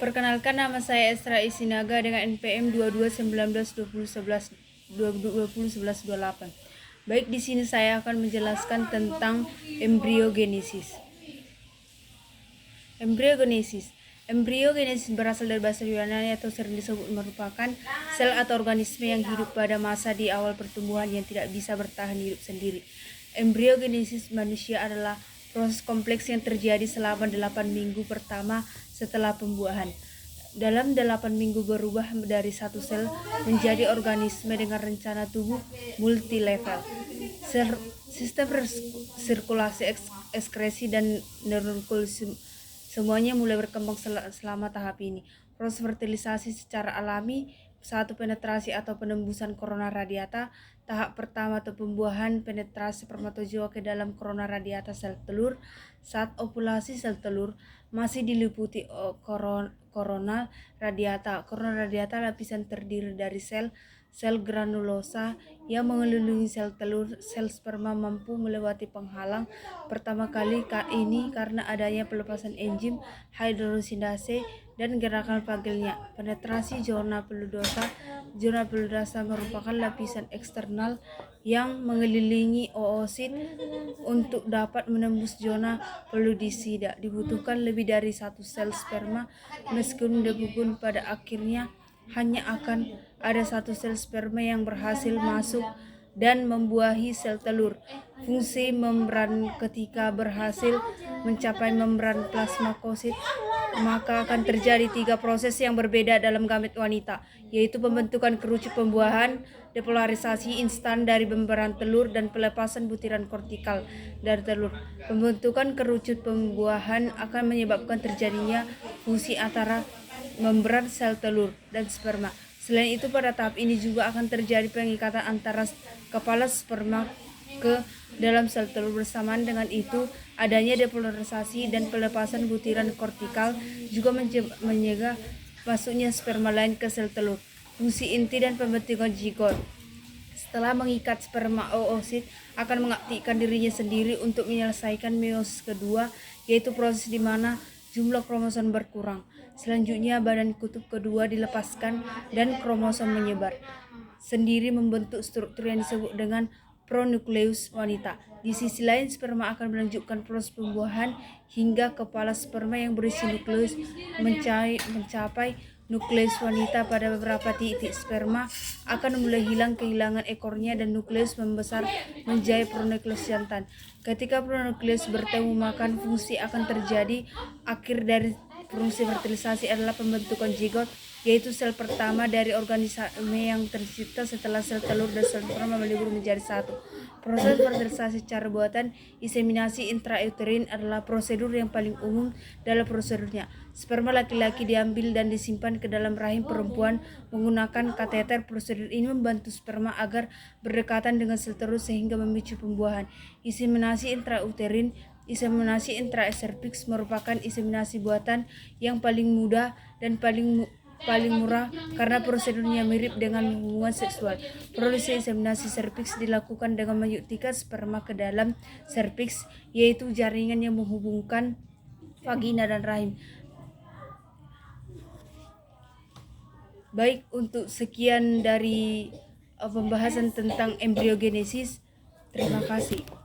Perkenalkan, nama saya Esra Isinaga dengan NPM 2219201128. Baik, di sini saya akan menjelaskan tentang embriogenesis. Embriogenesis berasal dari bahasa Yunani atau sering disebut merupakan sel atau organisme yang hidup pada masa di awal pertumbuhan yang tidak bisa bertahan hidup sendiri. Embriogenesis manusia adalah proses kompleks yang terjadi selama 8 minggu pertama setelah pembuahan. Dalam 8 minggu berubah dari satu sel menjadi organisme dengan rencana tubuh multilevel. Sistem sirkulasi, ekskresi, dan neurologi semuanya mulai berkembang selama tahap ini. Proses fertilisasi secara alami, satu penetrasi atau penembusan korona radiata. Tahap pertama atau pembuahan, penetrasi spermatozoa ke dalam korona radiata sel telur. Saat ovulasi sel telur masih diliputi korona radiata. Korona radiata lapisan terdiri dari sel granulosa yang mengelilingi sel telur. Sel sperma mampu melewati penghalang pertama kali ini karena adanya pelepasan enzim hidrosinase dan gerakan pagelnya. Penetrasi zona peludosa. Zona peludosa merupakan lapisan eksternal yang mengelilingi oosit. Untuk dapat menembus zona peludisida dibutuhkan lebih dari satu sel sperma. Meskipun pada akhirnya hanya akan ada satu sel sperma yang berhasil masuk dan membuahi sel telur. Fungsi membran ketika berhasil mencapai membran plasmakosit, maka akan terjadi 3 proses yang berbeda dalam gamet wanita, yaitu pembentukan kerucut pembuahan, depolarisasi instan dari membran telur, dan pelepasan butiran kortikal dari telur. Pembentukan kerucut pembuahan akan menyebabkan terjadinya fusi antara membran sel telur dan sperma. Selain itu, pada tahap ini juga akan terjadi pengikatan antara kepala sperma ke dalam sel telur. Bersamaan dengan itu, adanya depolarisasi dan pelepasan butiran kortikal juga mencegah masuknya sperma lain ke sel telur. Fungsi inti dan pembentukan zigot. Setelah mengikat, sperma oosit akan mengaktifkan dirinya sendiri untuk menyelesaikan meiosis kedua, yaitu proses di mana jumlah kromosom berkurang. Selanjutnya, badan kutub kedua dilepaskan dan kromosom menyebar sendiri membentuk struktur yang disebut dengan pronukleus wanita. Di sisi lain, sperma akan melanjutkan proses pembuahan hingga kepala sperma yang berisi nukleus mencapai nukleus wanita. Pada beberapa titik, sperma akan mulai kehilangan ekornya dan nukleus membesar menjadi pronukleus jantan. Ketika pronukleus bertemu, maka fungsi akan terjadi. Akhir dari fungsi fertilisasi adalah pembentukan zigot, yaitu sel pertama dari organisme yang tercipta setelah sel telur dan sel sperma melebur menjadi satu. Proses fertilisasi secara buatan, inseminasi intrauterin, adalah prosedur yang paling umum. Dalam prosedurnya, sperma laki-laki diambil dan disimpan ke dalam rahim perempuan menggunakan kateter. Prosedur ini membantu sperma agar berdekatan dengan sel telur sehingga memicu pembuahan. Inseminasi intrauterin. Inseminasi intraservix merupakan inseminasi buatan yang paling mudah dan paling murah karena prosedurnya mirip dengan hubungan seksual. Proses inseminasi serviks dilakukan dengan menyuntikkan sperma ke dalam serviks, yaitu jaringan yang menghubungkan vagina dan rahim. Baik, untuk sekian dari pembahasan tentang embriogenesis. Terima kasih.